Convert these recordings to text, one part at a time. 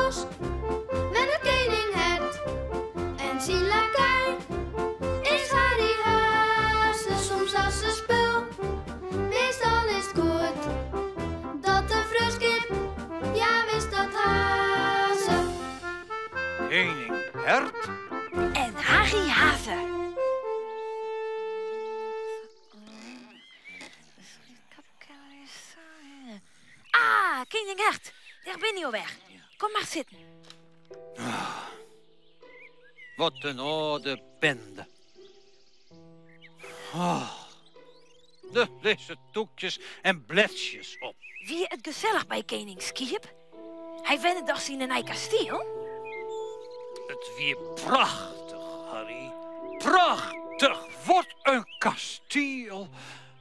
bos met een koninghert en zijn lakij is Harry Haase. Soms als ze spul, meestal is het goed dat de fruskip, ja wist dat Haase. Koninghert en Harry Haase. Ah, koninghert, daar ben je alweer. Kom maar zitten. Wat een oude bende. Er liggen toekjes en bletsjes op. Wie het gezellig bij koningskiep? Hij wende toch zien in een kasteel? Het weer prachtig, Harry. Prachtig. Wat een kasteel.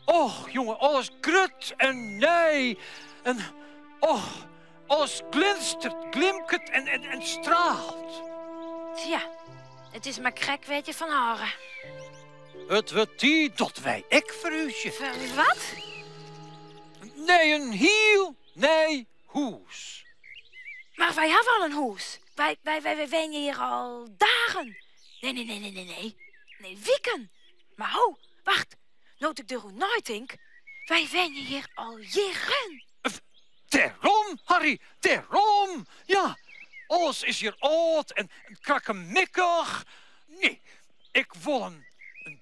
Och, jongen, alles grut en nee. En, och, alles glinstert, glimkert en straalt. Tja, het is maar krek weet je van haren. Het wordt die dat wij ek verhuisje. Voor wat? Nee, een hiel. Nee, hoes. Maar wij hebben al een hoes. Wij wonen hier al dagen. Nee. Nee, weken. Maar ho, wacht. Nood ik er hoe nooit denk. Wij wonen hier al jaren. Daarom, Harry, daarom. Ja, alles is hier oud en krakkemikkig. Nee, ik wil een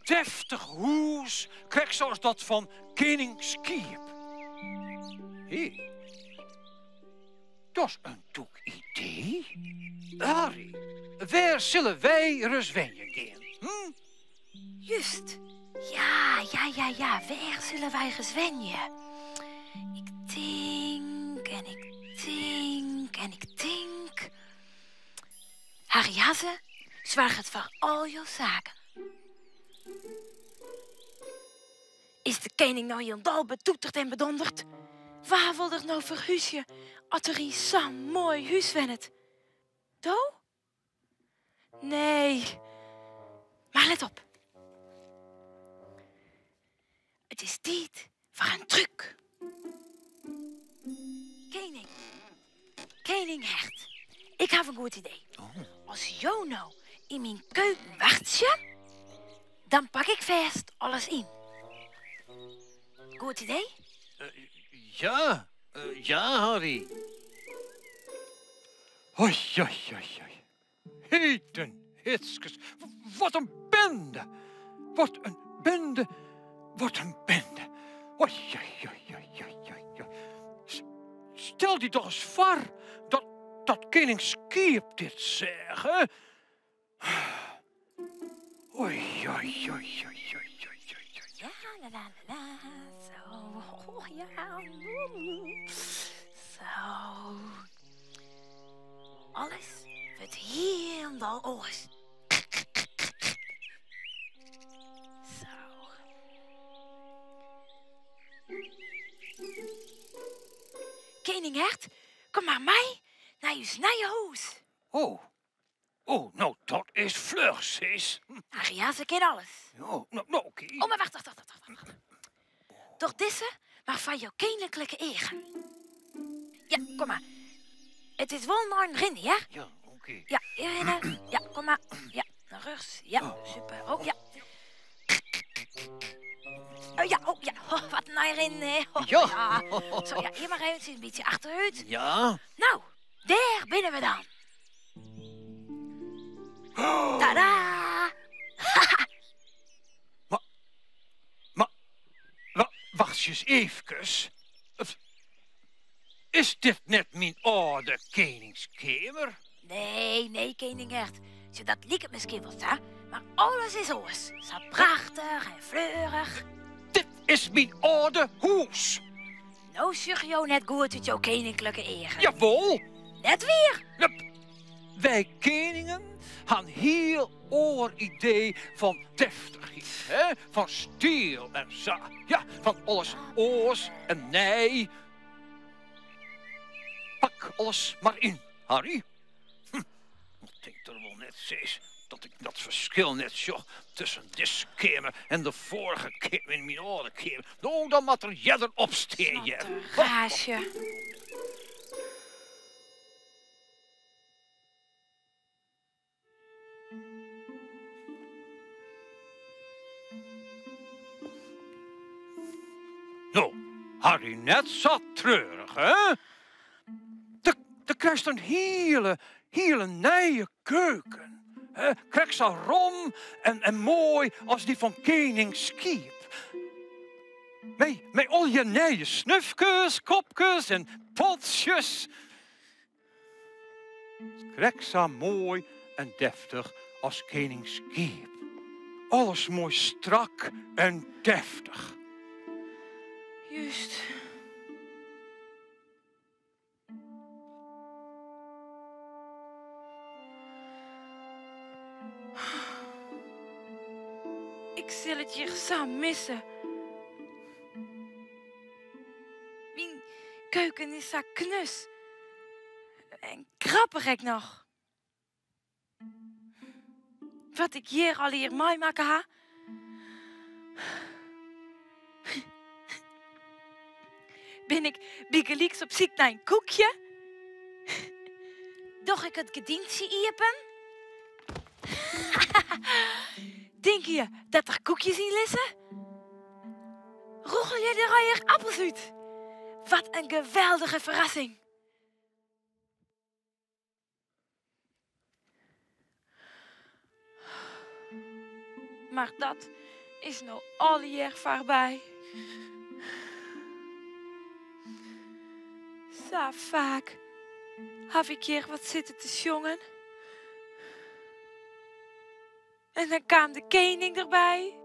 deftig hoes. Kijk zoals dat van koningskiep. Hé, dat is een toek idee. Harry, waar zullen wij ruswenjen gaan? Hm? Juist. Ja. Waar zullen wij gezwenjen? Ik denk en ik denk en ik denk. Harry Haase, zwaar het voor al jouw zaken. Is de koning nou hier dal betoeterd en bedonderd? Waar wil er nou verhuisje, als er hier zo'n mooi huis wennet? Do? Nee. Maar let op. Het is tijd voor een truc. Koninghert, ik heb een goed idee. Als jou nou in mijn keuken wachtje, dan pak ik vast alles in. Goed idee? Ja, Harry. Hoi. Heten, hitskes. Wat een bende. Wat een bende. Hoi. Stel die toch eens voor dat koningskiep dit zeggen. Oei. Ja, la. Zo. Oh, ja. Zo. Alles wordt helemaal oors. Zo. Koninghert, kom maar mee naar je snijenhuis. Oh, nou, dat is vlug, sis. Harry Haase kent alles. Oké. Oh, maar wacht. Toch deze, maar van jouw koninklijke egen. Ja, kom maar. Het is wel naar een rin, ja? Ja, oké. Ja, hierin. Ja, kom maar. Ja, naar rechts. Ja, super. Oh, ja. Oh, ja. Oh, wat naar erin. Oh, Ja. Zo, ja, hier maar even een beetje achteruit. Ja. Nou, daar binnen we dan. Tadaa! Wacht eens even. Is dit net mijn oude koningskamer? Nee, Koninghert. Zo, dat liep het misschien wel, hè? Maar alles is oors. Zo prachtig en fleurig. Dit is mijn oude hoes. Nou zeg je net goed uit jouw koninklijke egen. Jawel. Net weer. Wij koningen gaan heel oor idee van deftigheid, hè? Van stijl en zo. Ja, van alles oors en nee. Pak alles maar in, Harry. Ik denk er wel net steeds dat ik dat verschil net zo tussen deze kamer en de vorige kamer in mijn oude kamer. Nou, dan moet er jeder opsteken. Gaasje. Harry, net zo treurig, hè? Er krijgt een hele nieuwe keuken. Krijg zo rom en mooi als die van koning Skiep. Met al je nieuwe snufjes, kopjes en potjes. Krijg zo mooi en deftig als koning Skiep. Alles mooi strak en deftig. Juist. Ik zal het hier zo missen. Mijn keuken is zo knus. En grappig nog. Wat ik hier al hier mooi maken ha. Ben ik biegelieks op zoek naar een koekje? Doch ik het gedienstje iepen? Denk je dat er koekjes in liggen? Roggel je er al hier appels uit? Wat een geweldige verrassing. Maar dat is nou al hier voorbij. Zo vaak heb ik hier wat zitten te jongen. En dan kwam de koning erbij.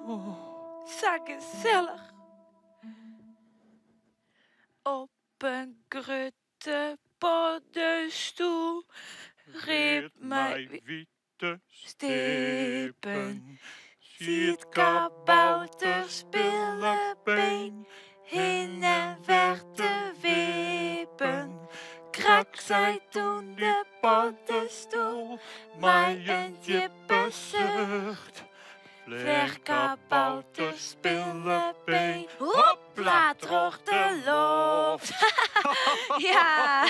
Oh. Zo gezellig. Op een grote paddenstoel riep mij witte stepen. Ziet kabouter spillebeen heen en weg te wippen. Krak zei toen de paddenstoel mij een diepe zucht. Weg kabouter spillebeen, hopla, droog de loft. Ja.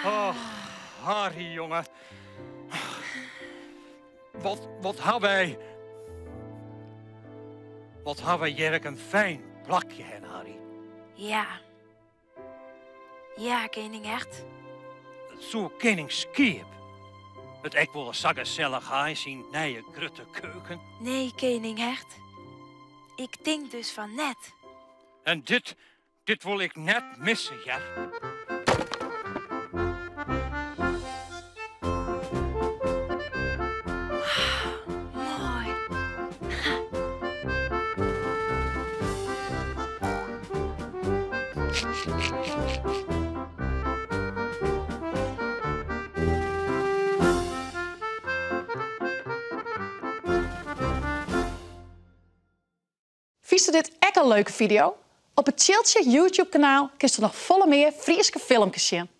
Oh, Harry, jongen. Wat hebben wij... Wat hebben wij hier een fijn plakje, hè, Harry? Ja. Ja, koning echt. Zo koning Skiep. Het ek wel een gezellig huis in nieuwe grote keuken. Nee, koning echt. Ik denk dus van net. En dit wil ik net missen, ja. Mooi. Vies je dit echt een leuke video? Op het Chiltje YouTube kanaal kun je nog volle meer Frieske filmpjes zien.